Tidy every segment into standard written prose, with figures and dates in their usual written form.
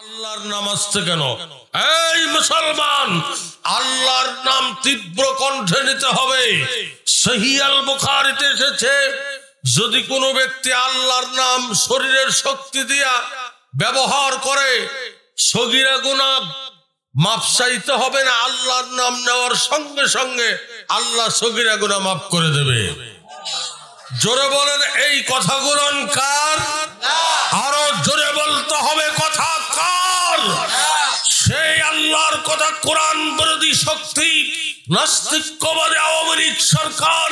আল্লাহর নাম আসছে কেন? এই মুসলমান, আল্লাহর নাম তীব্র কণ্ঠে নিতে হবে। সহিহ আল বুখারীতে এসেছে, যদি কোনো ব্যক্তি আল্লাহর নাম শরীরের শক্তি দিয়া ব্যবহার করে, সগীরা গুনাহ মাফ চাইতে হবে না, আল্লাহর নাম নেওয়ার সঙ্গে সঙ্গে আল্লাহ সগীরা গুনাহ মাফ করে দেবে। জোরে বলেন, এই কথাগুলো কার? আরো জোরে বলতে হবে, কথা কার? সেই আল্লাহর কথা। কোরআন বিরোধী শক্তি নাস্তিক্যবাদী আওয়ামী লীগ সরকার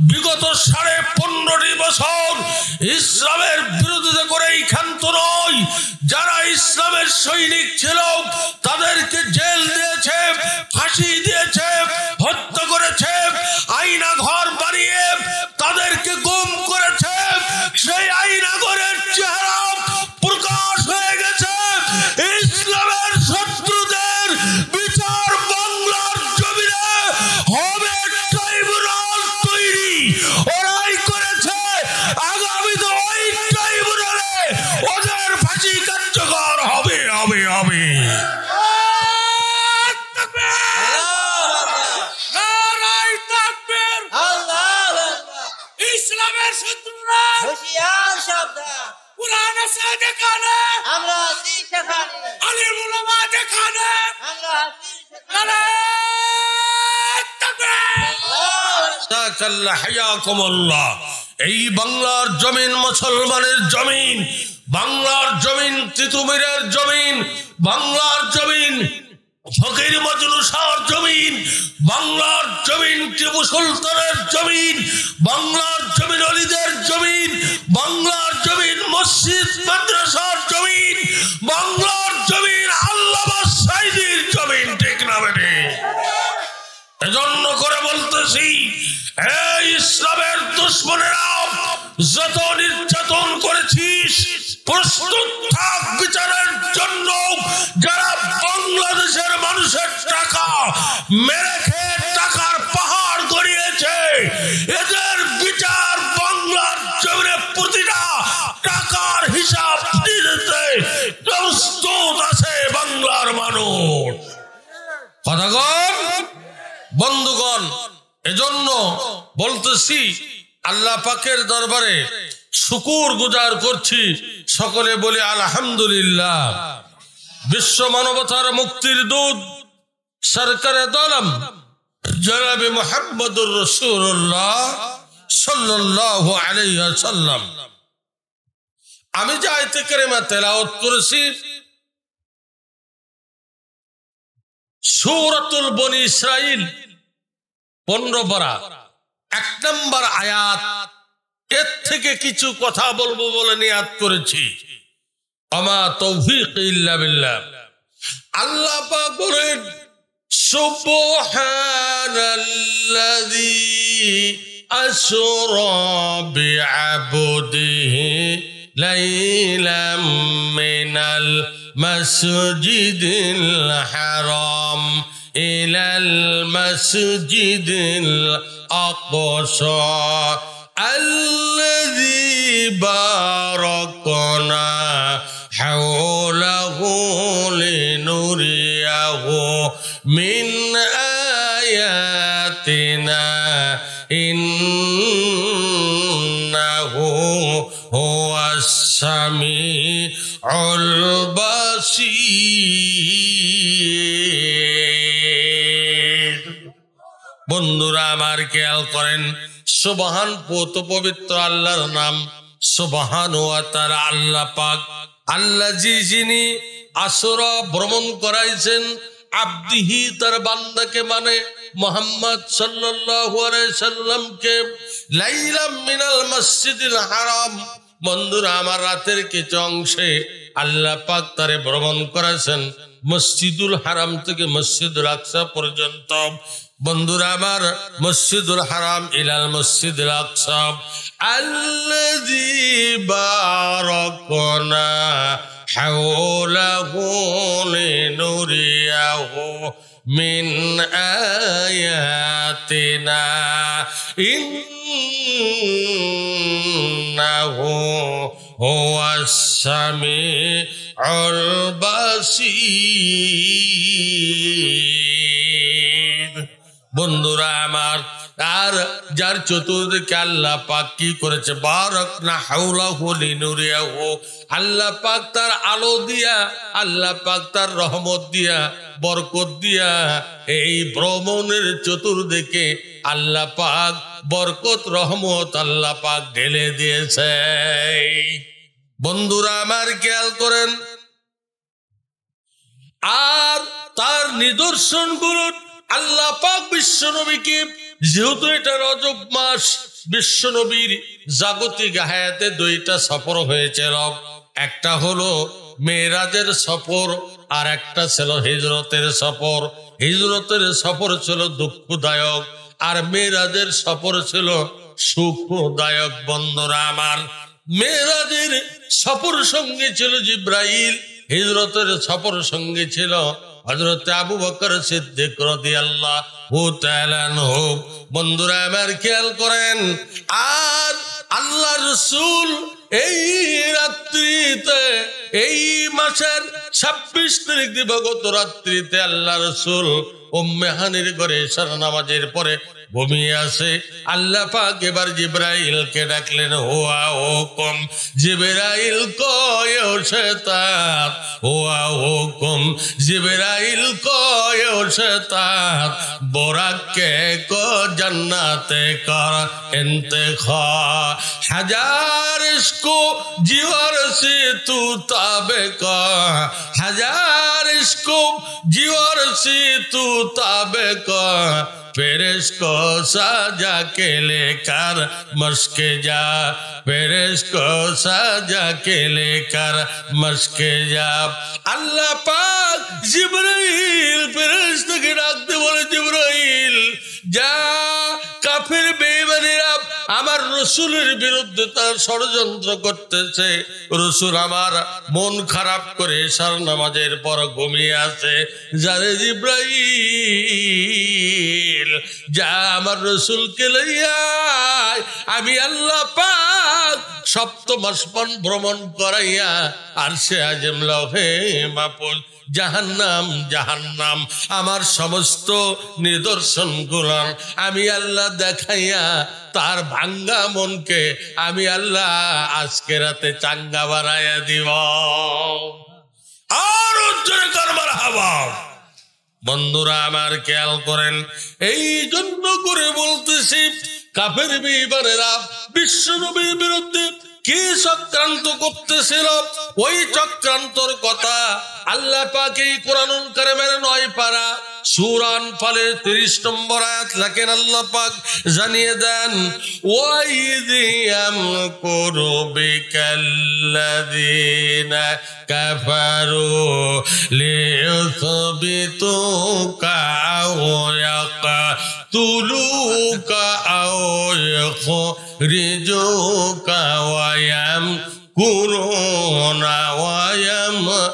বিগত 15.5 বছর ইসলামের বিরোধিতা করে ক্ষান্ত নয়। যারা ইসলামের সৈনিক ছিল তাদেরকে জেল দিয়েছে, ফাঁসি দিয়েছে, হত্যা করেছে, আয়না ঘর বানিয়ে তাদেরকে গুম করেছে। সেই আয়না ঘরের চেহারা প্রকাশ হয়ে গেছে। ইসলামের শত্রুদের বিচার বাংলার জমিনে হবে। ট্রাইব্যুনাল তৈরি ওরাই করেছে, আগামীতে ওই ট্রাইব্যুনালে ওদের ফাঁসি কার্যকর হবে হবে হবে। ইসলামের শত্রুরা হুঁশিয়ার সাবধান। কুরআন আছে যেখানে আমরা আছি সেখানে, আলিম উলামা যেখানে আমরা আছি সেখানে। তাকাল্লা হায়াকুমুল্লাহ। এই বাংলার জমিন মুসলমানের জমিন, বাংলার জমিন তিতুমিরের জমিন, বাংলার জমিন ফকির মজনু শাহর জমিন, বাংলার জমিন টিপু সুলতানের জমিন, বাংলার জমিন অলিদের জমিন, বাংলার জমিন মসজিদ মাদ্রাসার জমিন, বাংলার জমিন আল্লামা সাইদির জমিন। ঠিক না বেটে? এজন্য করে বলতেছি, এই ইসলামের দুশমনেরা যত নির্যাতন করেছিস প্রস্তুত থাক বিচারের জন্য। যারা বাংলাদেশের মানুষের টাকা মেরে খেয়ে টাকার পাহাড় গড়িয়েছে, এদের বিচার বাংলার জমিনে প্রতিটা টাকার হিসাব দিতে প্রস্তুত আছে বাংলার মানুষ। কথাগণ বন্ধুগণ, এজন্য বলতেছি আল্লাহ পাকের দরবারে শুকর গুজার করছি। সকলে বলি আলহামদুলিল্লাহ। বিশ্ব মানবতার মুক্তির দূত সরকারে দোলম জনাবে মুহাম্মদুর রাসূলুল্লাহ সাল্লাল্লাহু আলাইহি ওয়াসাল্লাম, আমি যে আয়াতে কারিমা তেলাওয়াত করেছি সূরাতুল বনি ইসরাইল 15 পারা 1 নম্বর আয়াত, এর থেকে কিছু কথা বলবো বলে নিয়াত করেছি। আমা তৌফিক ইল্লা বিল্লাহ। আল্লাহ পাক বলেন, সুবহানাল্লাযী আসরা বিআবদিহি লাইলাম মিনাল মাসজিদিল হারাম ইলাল মাসজিদিল আকসা আল্লাযী বারাকনা হাওলাহু লিনুরিয়াহু মিন আয়াতিনা ইন্নাহু হুয়াস সামিউল বাসীর। বন্ধুরা আমার, খেয়াল করেন, সুবহান পবিত্র পবিত্র আল্লাহর নাম সুবহান ওয়া তাআলা। আল্লাহ পাক আল্লাজি, যিনি আসরা ভ্রমণ করাইছেন আব্দিহি, তার বান্দাকে মানে মুহাম্মদ সাল্লাল্লাহু আলাইহি সাল্লামকে, লাইলাম মিনাল মসজিদিল হারাম। বন্ধুরা আমার, রাতের কিছু অংশে আল্লাহ পাক তারে ভ্রমণ করেছেন মসজিদুল হারাম থেকে মসজিদুল আকসা পর্যন্ত। বন্ধুরা আমার, মসজিদুল হারাম ইলাল মসজিদুল আকসা আল্লাযী বারাকনা হাওলাহু লিনুরিয়াহু মিন আয়াতিনা ইন্নাহু হুয়াস সামিউল বাসীর। বাসীর। বন্ধুরা আমার, আর যার চতুর্দিকে আল্লাহ পাক কি করেছে, বারাকনা হাওলাহু লিনুরিয়াহু, আল্লাহ পাক তার আলো দিয়া, আল্লাহ পাক তার রহমত দিয়া, বরকত দিয়া এই ভ্রমণের চতুর্দিকে আল্লাহ পাক বরকত রহমত আল্লাহ পাক ঢেলে দিয়েছে। বন্ধুরা আমার খেয়াল করেন, আর তার নিদর্শনগুলো আল্লাহ পাক বিশ্বনবীকে, যেহেতু এটা রজব মাস, বিশ্বনবীর জাগতিক হায়াতে দুইটা সফর হয়েছিল। একটা হলো মেরাজের সফর, আর একটা ছিল হিজরতের সফর। হিজরতের সফর ছিল দুঃখদায়ক, আর মেরাজের সফর ছিল সুখদায়ক। বন্ধুরা আমার, মেরাজের সফর সঙ্গে ছিল জিব্রাইল, হিজরতের সফর সঙ্গে ছিল হযরত আবু বকর সিদ্দিক রাদিয়াল্লাহু তাআলা আনহু। বন্ধুরা আমার খেয়াল করেন, আর আল্লাহ রাসূল এই রাত্রিতে, এই মাসের 26 তারিখ দিবাগত রাত্রিতে আল্লাহ রাসূল উম্মে হানির ঘরে ইশার নামাজের পরে ঘুমিয়ে আসে। আল্লাহ পাক এবার জিব্রাইলকে ডাকলেন, হুয়া হুকুম জিব্রাইল কয় শয়তান, হুয়া হুকুম জিব্রাইল কয় শয়তান, বোরাকে কো জান্নাতে কর ইন্তেখা, হাজার ইসকো জিওর সে তু তাবে কা, হাজার ইসকো জিওর সে তু তাবে কা, पेरिस को साजा के लेकर मस्के जा, पेरिस को साजा के लेकर मस्के जा। अल्लाह पाक जिब्राइल ফেরেশতা কে ডাকতে বলে, জিব্রাইল যা, কাফির বেঈমানেরা আমার রসুলের বিরুদ্ধে তার ষড়যন্ত্র করতেছে। রসুল আমার মন খারাপ করে ইশার নামাজের পর ঘুমিয়ে আছে। যারে জিব্রাইল যা, আমার রসুলকে লইয়া আমি আল্লাহ পাক সপ্তম আসমান ভ্রমণ করাইয়া আরশে আযম লৌহে মাহফুজ জাহান্নাম জাহান্নাম আমার সমস্ত নিদর্শন গুলো আমি আল্লাহ দেখাইয়া তার ভাঙ্গা মনকে আমি আল্লাহ আজকে রাতে চাঙ্গা বানাইয়া দিব। আর উজ্জ্বল কর মারহাবা। বন্ধুরা আমার খেয়াল করেন, এই জন্য করে বলতেছি, কাফের বেঈমানেরা বিশ্বনবীর বিরুদ্ধে কি চক্রান্ত করতেছিল, ওই চক্রান্তর কথা আল্লাহ পাক এই কোরআনুল কারীমের 9 পারা সূরা আনফালের 30 নম্বর আয়াত লেখেন। আল্লাহ পাক জানিয়ে দেন, ওয়াইদিয়াম কুরবিকাল্লাযিনা কাফারু লিয়ুসবিতুকা আও ইয়াকতুলুকা আও ইখরিজুকা ওয়া ইয়ামকুরুনা ওয়া ইয়ামকুরুল্লাহ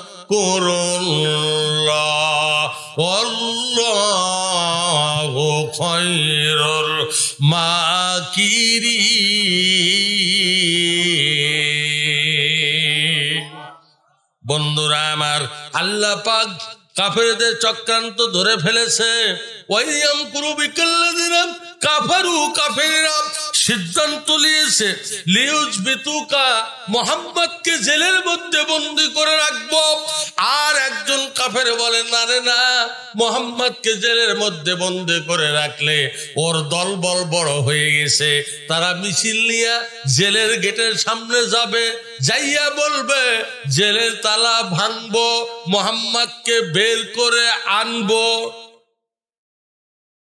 ওয়াল্লাহু খায়রুল মাকিরিন। বন্ধুরা আমার, আল্লাহ পাক কাফেরদের চক্রান্ত ধরে ফেলেছে। ওয়াইয়াম কুরুবিকাল্লাযিনা কাফারু, কাফেররা সিদ্ধান্ত নিয়েছে লিউজবিতুকা, মুহাম্মদকে জেলের মধ্যে বন্দী করে রাখবো। আর একজন কাফের বলে, না রে না, মুহাম্মদকে জেলের মধ্যে বন্দী করে রাখলে ওর দলবল বড় হয়ে গেছে, তারা মিছিল নিয়ে জেলের গেটের সামনে যাবে, যাইয়া বলবে জেলের তালা ভাঙবো, মুহাম্মদকে বের করে আনবো।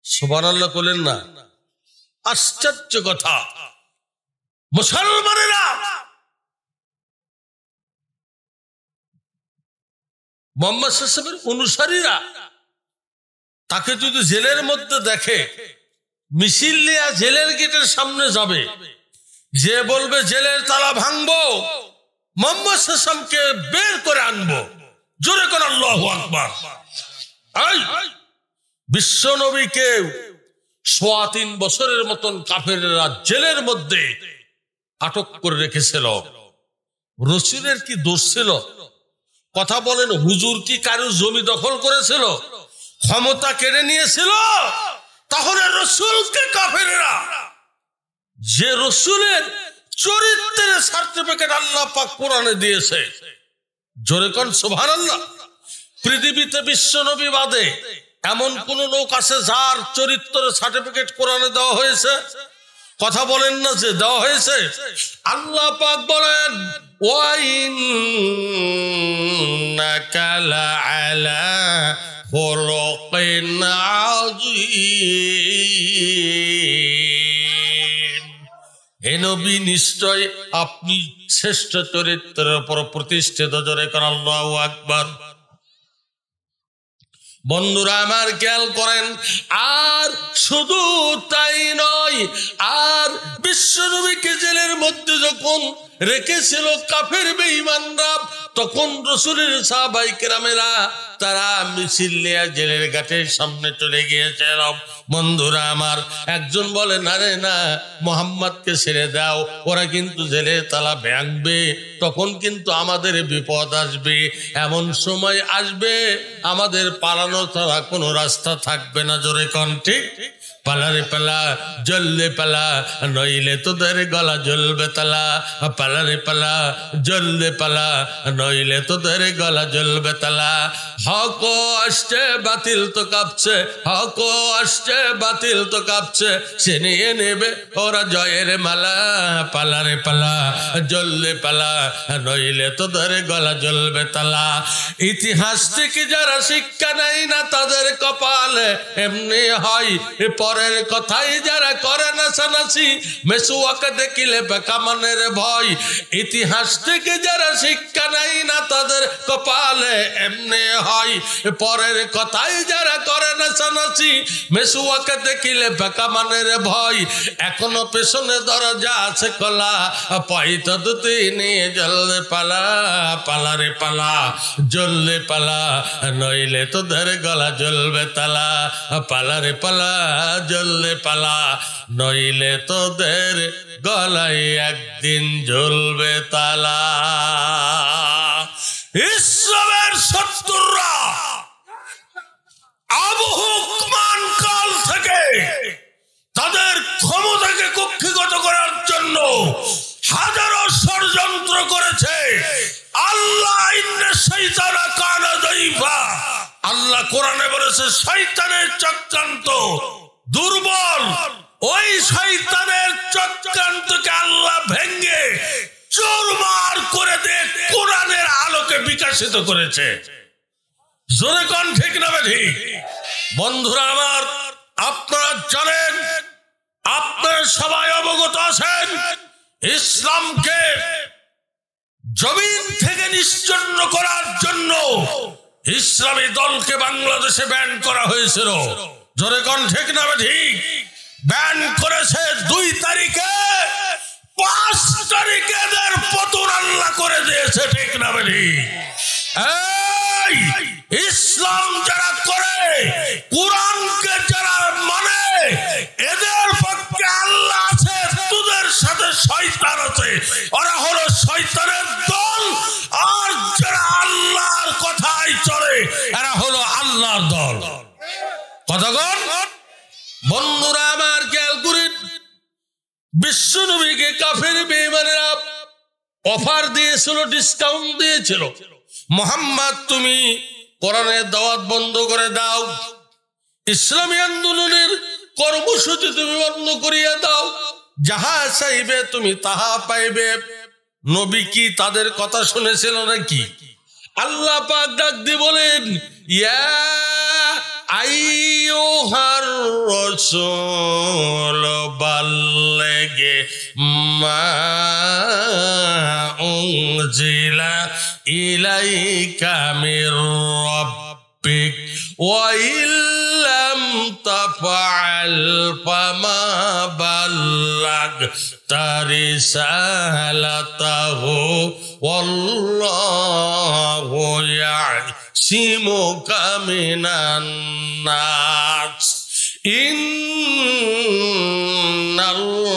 সুবহানাল্লাহ বলেন না? আশ্চর্য কথা। মুসলমানেরা মুহাম্মদ সাল্লাল্লাহু আলাইহি ওয়াসাল্লামের অনুসারীরা তাকে যদি জেলের মধ্যে দেখে, মিছিল নিয়ে জেলের গেটের সামনে যাবে, যে বলবে জেলের তালা ভাঙবো, মুহাম্মদ সাল্লাল্লাহু আলাইহি ওয়াসাল্লামকে বের করে আনবো। জোরে করে আল্লাহু আকবার। বিশ্ব নবীকে 3.25 বছরের মতন কাফেররা জেলের মধ্যে আটক করে রেখেছিল। রাসূলের কি দোষ ছিল? কথা বলেন, হুজুর কি কারো জমি দখল করেছিল, ক্ষমতা কেড়ে নিয়েছিল? তাহলে রসুলকে কাফেররা, যে রসুলের চরিত্রের সার্টিফিকেট আল্লাহ পাক কোরআনে দিয়েছে, জোরে কোন সুবহানাল্লাহ। পৃথিবীতে বিশ্ব নবী বাদে এমন কোন লোক আছে যার চরিত্রের সার্টিফিকেট কোরআনে দেওয়া হয়েছে? কথা বলেন না যে দেওয়া হয়েছে। আল্লাহ পাক বলেন, ওয়াইন্নাকা লাআলা খুলুকিন আযীম। হে নবী, নিশ্চয় আপনি শ্রেষ্ঠ চরিত্রের উপর প্রতিষ্ঠিত। জোরে কোন আল্লাহু আকবার। বন্ধুরা আমার খেয়াল করেন, আর শুধু তাই নয়, আর বিশ্বনবীকে জেলের মধ্যে যখন রেখেছিল কাফের বেঈমানরা, তখন রাসূলের সাহাবায়ে কেরামেরা তারা মিছিল নিয়ে জেলের ঘাটের সামনে চলে গিয়েছিল। বন্ধুরা আমার, একজন বলে, না রে না, মুহাম্মদকে ছেড়ে দাও, ওরা কিন্তু জেলের তালা ভাঙবে, তখন কিন্তু আমাদের বিপদ আসবে, এমন সময় আসবে আমাদের পালানো ছাড়া কোনো রাস্তা থাকবে না। জোরে কোন ঠিক? পালারে পালা, জ্বললে পালা, নইলে তোদের গলা জ্বলবে তালা। পালারে পালা, জ্বললে পালা, নইলে তোদের গলা জ্বলবে তালা। হক আসছে, বাতিল তো কাঁপছে, হক আসছে, বাতিল তো কাঁপছে, সে নিয়ে নেবে ওরা জয়ের মালা। পালারে পালা, জ্বললে পালা, নইলে তোদের গলা জ্বলবে তালা। ইতিহাস থেকে যারা শিক্ষা নেয় না তাদের কপালে এমনি হয়, পরের কথাই যারা করে নাচানাচি, মেসুয়াকে দেখিলে বেকামানের ভয়। ইতিহাস থেকে যারা শিক্ষা নেয় না তাদের কপালে এমনি হয়, পরের কথাই যারা করে নাচানাচি, মেসুয়াকে দেখিলে বেকামানের ভয়। এখনো পেছনে দরজা আছে খোলা, পয়তো দুটি নিয়ে জ্বললে পালা। পালারে পালা, জ্বললে পালা, নইলে তোদের গলা জ্বলবে তালা। পালারে পালা, জ্বললে পালা, নইলে তোদের গলায় একদিন জ্বলবে তালা। ইসলামের শত্রুরা আবহমান কাল থেকে তাদের ক্ষমতাকে কক্ষিগত করার জন্য হাজারো ষড়যন্ত্র করেছে। আল্লাহ ইন্না শাইতানা কানা দাঈফা, আল্লাহ কোরআনে বলেছে শয়তানের চক্রান্ত দুর্বল। ওই শয়তানের চক্রান্তকে আল্লাহ ভেঙে চুরমার করে দিয়ে কোরআনের আলোকে বিকশিত করেছে। জোরে কোন ঠিক না ঠিক? বন্ধুরা আমার, আপনারা জানেন, আপনারা সবাই অবগত আছেন, ইসলামকে জমিন থেকে নিশ্চিহ্ন করার জন্য ইসলামী দলকে বাংলাদেশে ব্যান করা হয়েছিল। জোরে কোন ঠিক না ঠিক? ব্যান করেছে 2 তারিখে, 5 তারিখে এদের পতন আল্লাহ করে দিয়েছে। ঠিক না ঠিক? এই ইসলাম যারা করে, কোরআনকে যারা মানে, এদের পক্ষে আল্লাহ আছে, তোদের সাথে শয়তান আছে। ওরা হলো শয়তানের দল, আর যারা আল্লাহর কথাই চলে এরা হলো আল্লাহর দল। কথাগণ বন্ধুরা আমার খেয়াল করেন, বিশ্বনবীকে কাফের বেঈমানেরা অফার দিয়েছিল, ডিসকাউন্ট দিয়েছিল, মুহাম্মদ তুমি কোরআনের দাওয়াত বন্ধ করে দাও, ইসলামী আন্দোলনের কর্মসূচি তুমি বন্ধ করিয়া দাও, যাহা চাইবে তুমি তাহা পাইবে। নবী কি তাদের কথা শুনেছিল নাকি? আল্লাহ পাক ডাক দিয়ে বলেন, ইয়া আইয়ুহার রাসূল বাল্লিগ মা উনজিলা ইলাইকা মির রাব্বিক ওয়া ইল্লাম তাফআল ফামা বাল্লাগতা রিসালাতাহু ওয়াল্লাহু ইয়া'সিমুকা মিনান নাস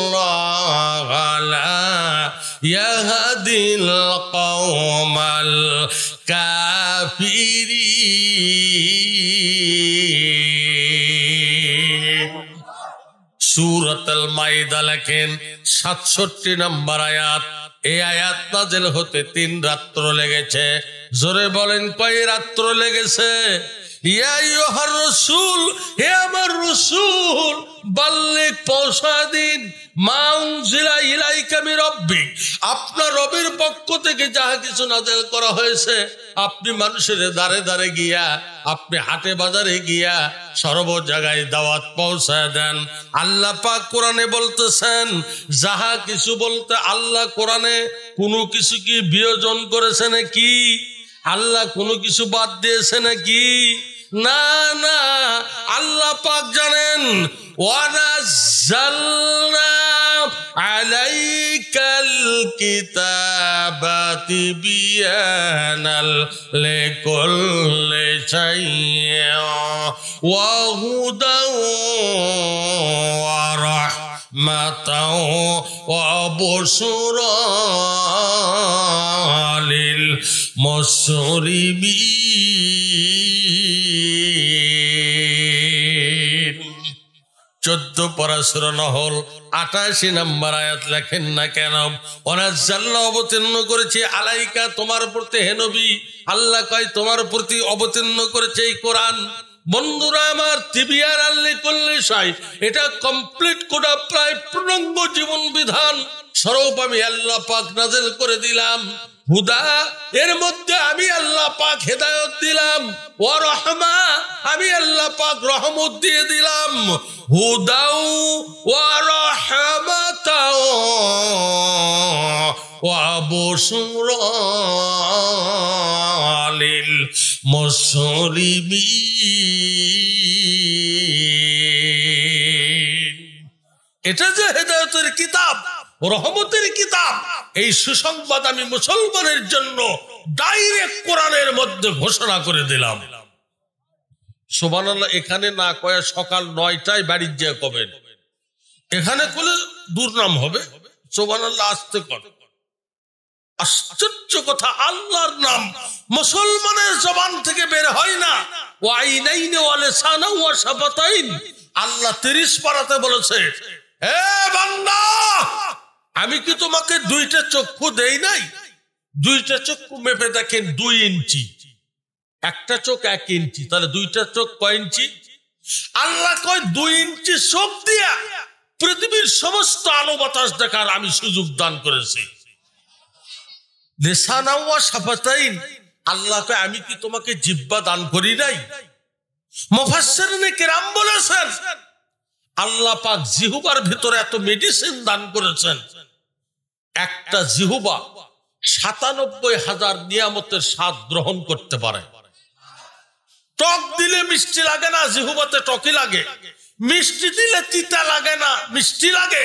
ইন্নাল্লাহা লা ইয়াহদিল কওমাল কাফিরিন। সূরাতুল মাইদা লেখেন 67 নম্বর আয়াত। এই আয়াত নাযিল হতে 3 রাত্র লেগেছে। জোরে বলেন কয় রাত্র লেগেছে? ইয়া আইয়ুহার রাসূল, হে আমার রাসূল, বাল্লিগ পৌঁছা দিন মা উনজিলা ইলাইকা মির রাব্বিক, আপনার রবের পক্ষ থেকে যাহা কিছু নাযিল করা হয়েছে আপনি মানুষের দাঁড়ে দাঁড়ে গিয়া, আপনি হাটে বাজারে গিয়া সর্ব জায়গায় দাওয়াত পৌঁছায় দেন। আল্লাহ পাক কোরআনে বলতেছেন যাহা কিছু বলতে আল্লাহ কোরআনে কোনো কিছু কি বিয়োজন করেছে নাকি? আল্লাহ কোনো কিছু বাদ দিয়েছে নাকি? না না, আল্লাহ পাক জানেন ওয়ানাজ্জালনা আলাইকাল কিতাবা তিবিয়ানাল লিকুল্লি শাইইন ওয়া হুদাও ওয়া রাহমাতাও ওয়া বুশরা লিল মুসলিমিন। 14 পারা সূরা নহল 88 নম্বর আয়াত লেখেন না কেন? ওয়ানাজ্জালনা অবতীর্ণ করেছি আলাইকা তোমার প্রতি হে নবী, আল্লাহ কয় তোমার প্রতি অবতীর্ণ করেছে এই কোরআন। বন্ধুরা আমার, তিবিয়ানাল লিকুল্লি শাই, এটা কমপ্লিট কোডা প্রায় পূর্ণাঙ্গ জীবন বিধান স্বরূপ আমি আল্লাহ পাক নাযিল করে দিলাম। হুদা, এর মধ্যে আমি আল্লাহ পাক হেদায়েত দিলাম। ওয়া রাহমা, আমি আল্লাহ পাক রহমত দিয়ে দিলাম। হুদাও ওয়া রাহমাতাও ওয়া বুশরা লিল মুসলিমিন। এটা যে হেদায়েতের কিতাব, রহমতের কিতাব, এই সুসংবাদ আমি মুসলমানের জন্য ডাইরেক্ট কোরআনের মধ্যে ঘোষণা করে দিলাম। সুবহানাল্লাহ। এখানে না কয়ে সকাল 9টায় বাড়ি যেয়ে কবেন, এখানে করলে দুর্নাম হবে। সুবহানাল্লাহ, আসতে কর। আশ্চর্য কথা, আল্লাহর নাম মুসলমানের জবান থেকে বের হয় না। ওয়াইনাইনি ওয়া লিসানাও ওয়া শাফাতাইন, আল্লাহ 30 পারাতে বলেছে, হে বান্দা, আমি কি তোমাকে 2টা চক্ষু দেই নাই? 2টা চক্ষু মেপে দেখেন 2 ইঞ্চি, একটা চোখ 1 ইঞ্চি, তাহলে 2টা চোখ কয় ইঞ্চি? আল্লাহ কয় 2 ইঞ্চি চোখ দিয়া পৃথিবীর সমস্ত আলো বাতাস দেখার আমি সুযোগ দান করেছি। লিসানাও ওয়া শাফাতাইন, আল্লাহ কয় আমি কি তোমাকে জিহ্বা দান করি নাই? মুফাসসিরিনে কিরাম বলেছেন আল্লাহ পাক জিহ্বার ভিতরে এত মেডিসিন দান করেছেন, একটা জিহ্বা 97,000 নিয়ামতের স্বাদ গ্রহণ করতে পারে। টক দিলে মিষ্টি লাগে না, জিহ্বাতে টকি লাগে। মিষ্টি দিলে তিতা লাগে না, মিষ্টি লাগে।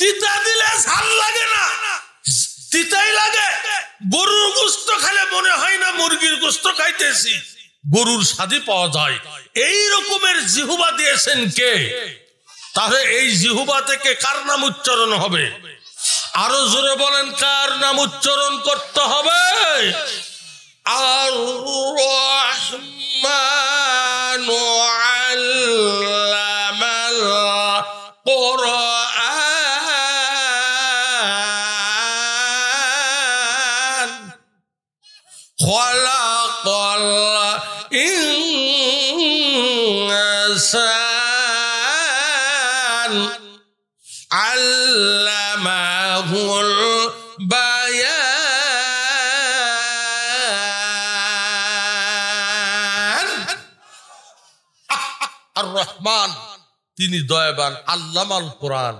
তিতা দিলে ঝাল লাগে না, তিতাই লাগে। গরুর গোশত খেলে মনে হয় না মুরগির গোশত খাইতেছি, গরুর স্বাদই পাওয়া যায়। এই রকমের জিহ্বা দিয়েছেন কে? তাহলে এই জিহ্বা থেকে কার নাম উচ্চারণ হবে? আরো জোরে বলেন, কার নাম উচ্চারণ করতে হবে? আর রহমানু আল্লামাল কুরআন খালাকাল ইনসান আল্লামাহুল বায়ান। আর রহমান, তিনি দয়াবান। আল্লামাল কোরআন,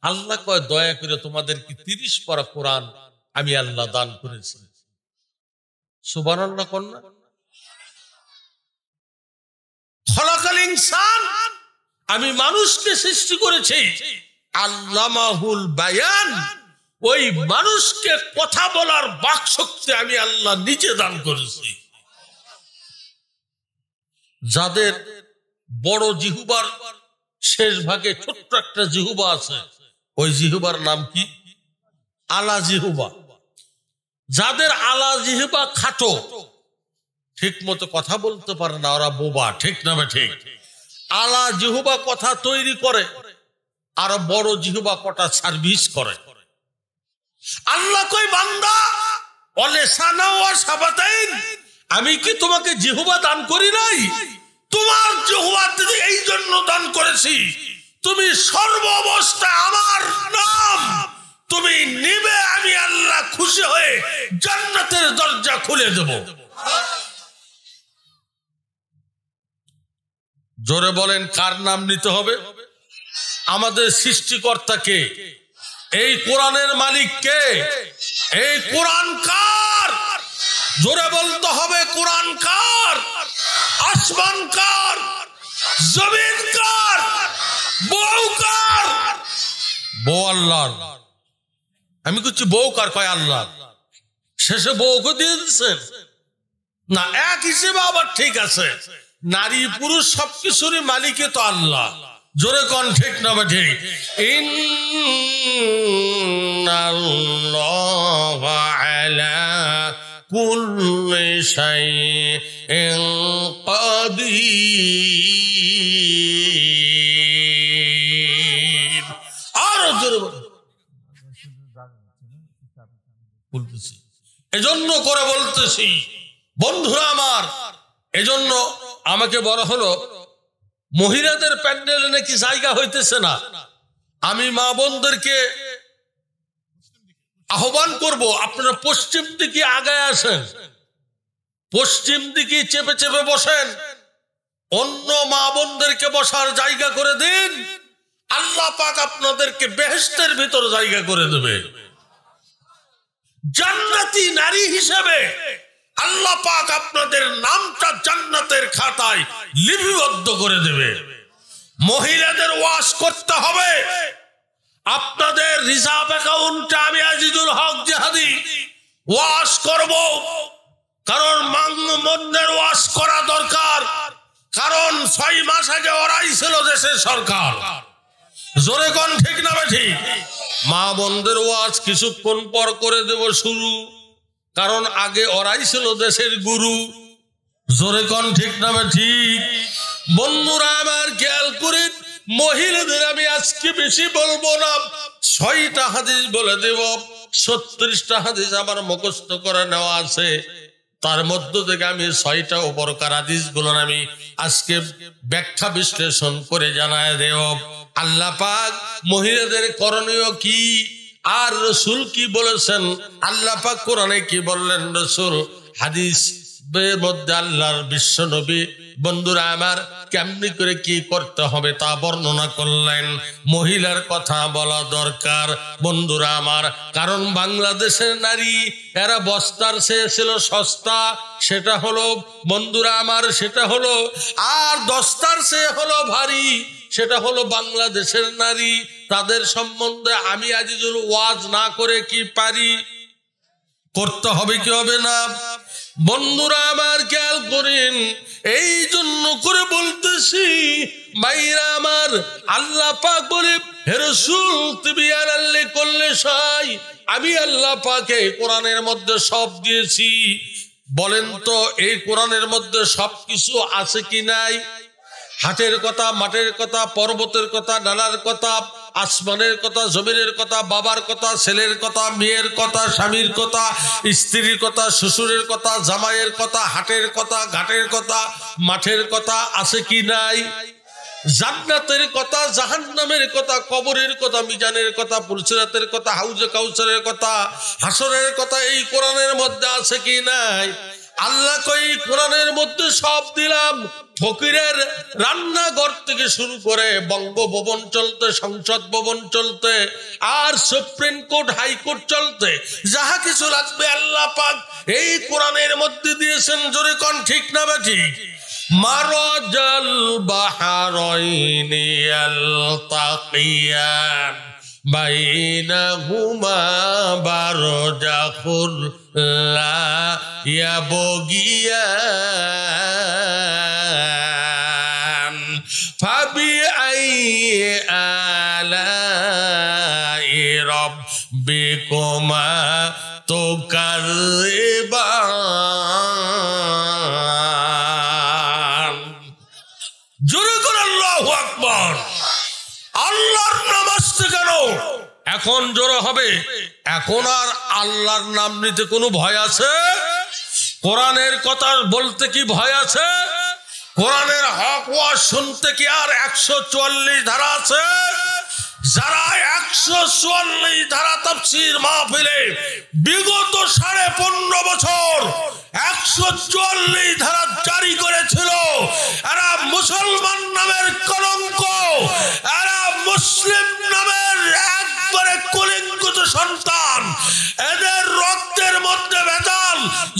আল্লাহ কয় দয়া করে তোমাদের কি 30 পারা কোরআন আমি আল্লাহ দান করেছি। সুবহানাল্লাহ কন্যা। খলাকাল ইনসান, আমি মানুষকে সৃষ্টি করেছি। আল্লামাহুল বায়ান, ওই মানুষকে কথা বলার বাক শক্তি আমি আল্লাহ নিজে দান করেছি। যাদের বড় জিহ্বার শেষ ভাগে ছোট্ট একটা জিহ্বা আছে, ওই জিহ্বার নাম কি? আলা জিহ্বা। যাদের আলা জিহ্বা খাটো, ঠিক মতো কথা বলতে পারে না, ওরা বোবা, ঠিক না ঠিক? আলা জিহ্বা কথা তৈরি করে, আর বড় জিহ্বা কথা সার্ভিস করে। আল্লাহ কই বান্দা অলেসানা ওয়া শাফাতাইন, আমি কি তোমাকে জিহ্বা দান করি নাই? তোমার জিহ্বা এই জন্য দান করেছি, তুমি সর্ব অবস্থায় আমার নাম তুমি নিবে, আমি আল্লাহ খুশি হয়ে জান্নাতের দরজা খুলে দেব। জোরে বলেন, কার নাম নিতে হবে? আমাদের সৃষ্টিকর্তাকে। এই কোরআনের মালিক কে? এই কোরআন কার? জোরে বলতে হবে, কোরআন কার? আসমান কার? জমিন কার? বউ কার? বউ আল্লাহর। আমি করছি বউ কার? কয় আল্লাহ। শেষে বউকে দিয়ে দিচ্ছেন না, এক হিসেবে আবার ঠিক আছে, নারী পুরুষ সবকিছুরই মালিক তো আল্লাহ। জোরে কোন ঠিক না ঠিক? ইন্নাল্লাহা আলা কুল্লি শাইইন কাদির। আর জোরে বলতেছি, এজন্য করে বলতেছি বন্ধুরা আমার, এজন্য আমাকে বলা হলো মহিলাদের প্যান্ডেলে নাকি জায়গা হইতেছে না। আমি মা বোনদেরকে আহ্বান করব, আপনারা পশ্চিম দিকে আগায় আসেন, পশ্চিম দিকে চেপে চেপে বসেন, অন্য মা বোনদেরকে বসার জায়গা করে দিন। আল্লাহ পাক আপনাদেরকে বেহেশতের ভিতর জায়গা করে দেবে। জান্নাতি নারী হিসেবে আল্লাহ পাক আপনাদের নামটা জান্নাতের খাতায় লিপিবদ্ধ করে দেবে। মহিলাদের ওয়াজ করতে হবে, আপনাদের রিজার্ভ অ্যাকাউন্টে আমি আজিজুল হক জিহাদি ওয়াজ করব, কারণ মন্দের ওয়াজ করা দরকার, কারণ 6 মাস আগে ওরাই ছিল দেশের সরকার। জোরে কোন ঠিক না ঠিক? মা বোনদের ওয়াজ কিছুক্ষণ পর করে দেব শুরু, কারণ আগে ওরাই ছিল দেশের গুরু। জোরে কোন ঠিক না ঠিক? বন্ধুরা আমার খেয়াল করেন, মহিলাদের আমি আজকে বেশি বলবো না, 6টা হাদিস বলে দেব। 36টা হাদিস আমার মুখস্থ করে নেওয়া আছে, তার মধ্য থেকে আমি 6টা উপরকার হাদিস গুলো আমি আজকে ব্যাখ্যা বিশ্লেষণ করে জানায় দেব। আল্লাহ পাক মহিলাদের করণীয় কি আর রসুল কি বলেছেন, আল্লাহ পাক কোরআনে কি বললেন, রসুল হাদিস মধ্যে আল্লাহর বিশ্ব নবী বন্ধুরা আমার কেমনি করে কি করতে হবে তা বর্ণনা করলেন। মহিলার কথা বলা দরকার বন্ধুরা আমার, কারণ বাংলাদেশের নারী এরা বস্তার চেয়ে ছিল সস্তা, সেটা হলো বন্ধুরা আমার, সেটা হলো, আর দস্তার চেয়ে হলো ভারী, সেটা হলো বাংলাদেশের নারী। তাদের সম্বন্ধে আমি আজিজুল ওয়াজ না করে কি পারি? করতে হবে কি হবে না? বন্ধুরা আমার খেয়াল করেন, এই জন্য করে বলতেছি ভাইরা আমার, আল্লাহ পাক বলে হে রাসূল তিবিয়ান আল্লাহ করলে সাই, আমি আল্লাহ পাকে কোরআনের মধ্যে সব দিয়েছি। বলেন তো এই কোরআনের মধ্যে সবকিছু আছে কি নাই? হাটের কথা, মাঠের কথা, পর্বতের কথা, ডালার কথা, আসমানের কথা, জমিনের কথা, বাবার কথা, ছেলের কথা, মেয়ের কথা, স্বামীর কথা, স্ত্রীর কথা, শ্বশুরের কথা, জামাইয়ের কথা, হাটের কথা, ঘাটের কথা, মাঠের কথা আছে কি নাই? জান্নাতের কথা, জাহান্নামের কথা, কবরের কথা, মিজানের কথা, পুলসিরাতের কথা, হাউজে কাউসারের কথা, হাসরের কথা এই কোরআনের মধ্যে আছে কি নাই? আল্লাহ কই কোরআনের মধ্যে সব দিলাম। ফকিরের রান্নাঘর থেকে শুরু করে বঙ্গভবন চলতে, সংসদ ভবন চলতে, আর সুপ্রিম কোর্ট, হাইকোর্ট চলতে, যাহা কিছু লাগবে আল্লাহ পাক এই কোরআনের মধ্যে দিয়েছেন। জোরে কোন ঠিক না ঠিক? মারাজাল বাহারাইনি ইয়ালতাকিয়ান বাইনাহুমা বারজাখুল লা ইয়াবগিয়ান ফাবিআইয়ি আলাই রাব্বিকুমা তুকাযযিবান। এখন জোরে হবে। এখন আর আল্লাহর নাম নিতে কোনো ভয় আছে? কোরআনের কথা বলতে কি ভয় আছে? কোরআনের হক ওয়াজ শুনতে কি আর 144 ধারা আছে? যারা 144 ধারা তাফসীর মাহফিলে বিগত 15.5 বছর 144 ধারা জারি করেছিল, এরা মুসলমান নামের কলঙ্ক, এরা মুসলিম নামের একবারে কলঙ্কিত সন্তান। এদের রক্তের মধ্যে ভেজাল,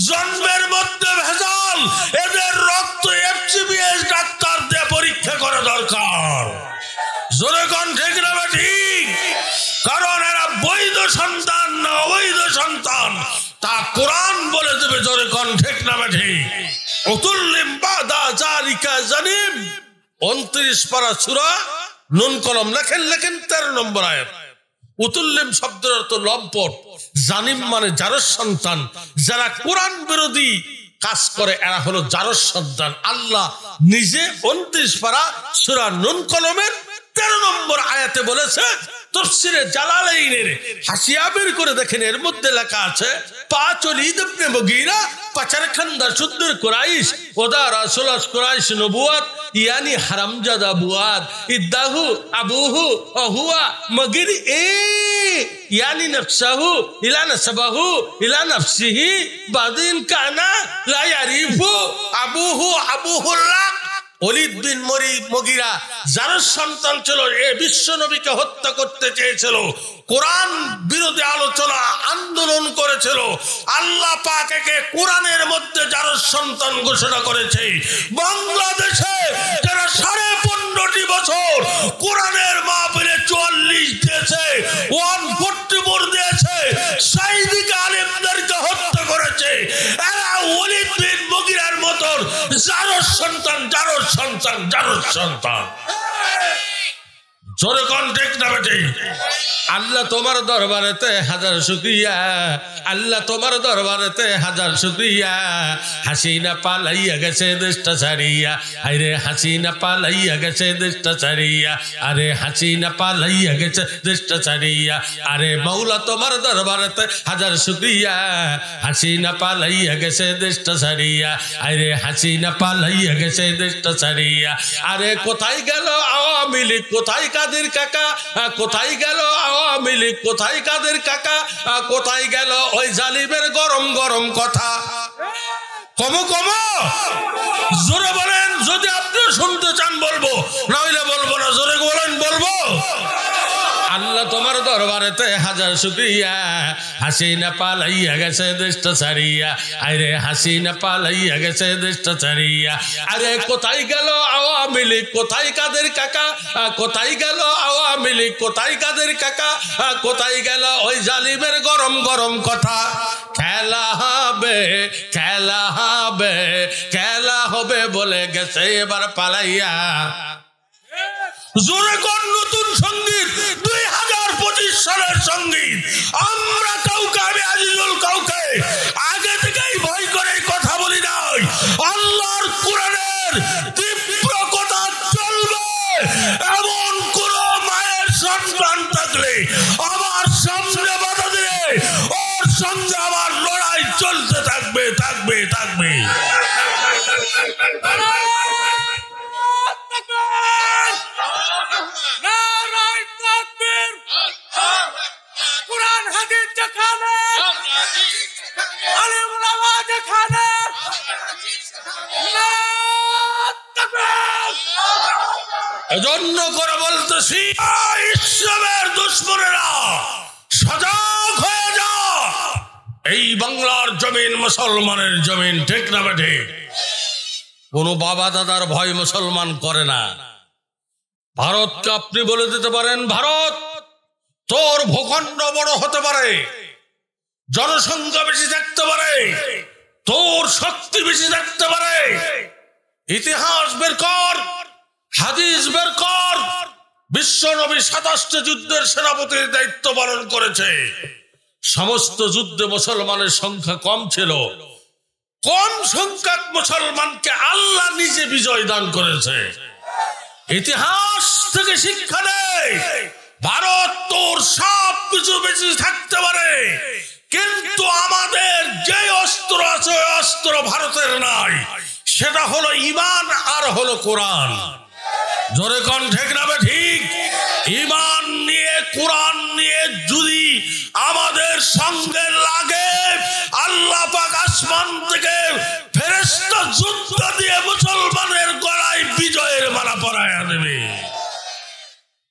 জন্মের মধ্যে ভেজাল। এদের রক্ত FCBS ডাক্তার দিয়ে পরীক্ষা করা দরকার। জোরে কোন ঠিক না ঠিক? কারণ এরা বৈধ সন্তান না অবৈধ সন্তান তা কোরআন বলে দেবে। জোরে কোন ঠিক না ঠিক? উতুল্লিম বাদা জালিকা জানিম 29 পারা সূরা নুন কলম। লেখেন 13 নম্বর আয়াত। উতুল্লিম শব্দের অর্থ লম্পট, জানিম মানে জারস সন্তান। যারা কোরআন বিরোধী কাজ করে এরা হলো জারস সন্তান। আল্লাহ নিজে 29 পারা সূরা নুন কলমের 13 নম্বর আয়াতে বলেছে। তাফসীরে জালালাইনের হাসিয়া বের করে দেখেন, এর মধ্যে লেখা আছে পাঁচ ওলীদ ইবনে মুগীরা পাচারখান্দা সুদ্দুর কুরাইশ ওদা রাসূলুল্লাহ কুরাইশ নবুয়ত ইয়ানি হারামজাদা বুয়াদ ইদাহু আবুহু হুয়া মগির ইয়ানি নফসাহু ইলা নসবাহু ইলা নফসিহি বাদিন কানা লা ইয়ারিফু আবুহুল্লাহ। ওলীদ বিন মুগীরা যার সন্তান ছিল, এ বিশ্ব নবীকে হত্যা করতে চেয়েছিল, কোরআন বিরোধী আলোচনা আন্দোলন করেছিল। আল্লাহ পাক একে কোরআনের মধ্যে যার সন্তান ঘোষণা করেছে। বাংলাদেশে যারা 15.5 বছর কোরআনের মাহফিলে 44 দিয়েছে, 144 দিয়েছে, সাইদিক আলেমদেরকে হত্যা করেছে, এরা ওলীদ বিন মুগীরার মতন যার সন্তান। জোরে কোন ঠিক না বেটি? আল্লাহ তোমার দরবারেতে হাজার শুকরিয়া, আল্লাহ তোমার দরবারেতে হাজার শুকরিয়া। হাসিনা পালাইয়া গেছে দেশটা ছাড়িয়া, আরে হাসিনা পালাইয়া গেছে দেশটা ছাড়িয়া, আরে হাসিনা পালাইয়া গেছে দেশটা ছাড়িয়া। আরে মাওলা তোমার দরবারেতে হাজার শুকরিয়া, হাসিনা পালাইয়া গেছে দেশটা ছাড়িয়া, আরে হাসিনা পালাইয়া গেছে দেশটা ছাড়িয়া। আরে কোথায় গেল আওয়ামী লীগ, কোথায় কাদের কাকা, কোথায় গেল আওয়ামী লীগ, কোথায় কাদের কাকা, কোথায় গেল ওই জালিমের গরম গরম কথা? কমো জোরে বলেন। যদি আপনি শুনতে চান বলবো, নইলে বলবো না। জোরে বলেন, বলবো। আল্লাহ তোমার দরবারেতে হাজার শুকরিয়া, হাসিনা পালাইয়া গেছে দেশটা ছাড়িয়া, আরে হাসিনা পালাইয়া গেছে দেশটা ছাড়িয়া। আরে কোথায় গেল আওয়ামী লীগ, কোথায় কাদের কাকা, কোথায় গেল আওয়ামী লীগ, কোথায় কাদের কাকা, কোথায় গেল ওই জালিমের গরম গরম কথা? খেলা হবে, খেলা হবে, খেলা হবে বলে গেছে এবার পালাইয়া। জোরে কোন নতুন সঙ্গীত 2025 সালের সঙ্গীত। আমরা কাউকে, আমি আজিজুল কাউকে আগে থেকেই ভয় করে কথা বলি নাই। আল্লাহর কোরআনের তীব্র কথা চলবে। এমন কোন মায়ের সন্তান থাকলে আমার সামনে বাধা দিলে ওর সঙ্গে আমার লড়াই চলতে থাকবে। এজন্য করে বলতেছি, ইসলামের দুশমনেরা সজাগ হয়ে যা। এই বাংলার জমিন মুসলমানের জমিন, ঠিক না বেঠে? কোন বাবা দাদার ভয় মুসলমান করে না। ভারতকে আপনি বলে দিতে পারেন, ভারত তোর ভূখণ্ড বড় হতে পারে, জনসংখ্যা বেশি থাকতে পারে, তোর শক্তি বেশি থাকতে পারে, ইতিহাস বের কর, হাদিস বের কর। বিশ্ব নবী 27টি যুদ্ধের সেনাপতির দায়িত্ব পালন করেছে। সমস্ত যুদ্ধে মুসলমানের সংখ্যা কম ছিল। কম সংখ্যক মুসলমানকে আল্লাহ নিজে বিজয় দান করেছে। ইতিহাস থেকে শিক্ষা নেই। ভারত তোর সব কিছু বেশি থাকতে পারে, কিন্তু আমাদের যে অস্ত্র আছে ওই অস্ত্র ভারতের নাই, সেটা হলো ঈমান আর হলো কোরআন। জোরে কোন ঠিক না ঠিক? ঈমান নিয়ে কোরআন নিয়ে যদি আমাদের সঙ্গে লাগে, আল্লাহ পাক আসমান থেকে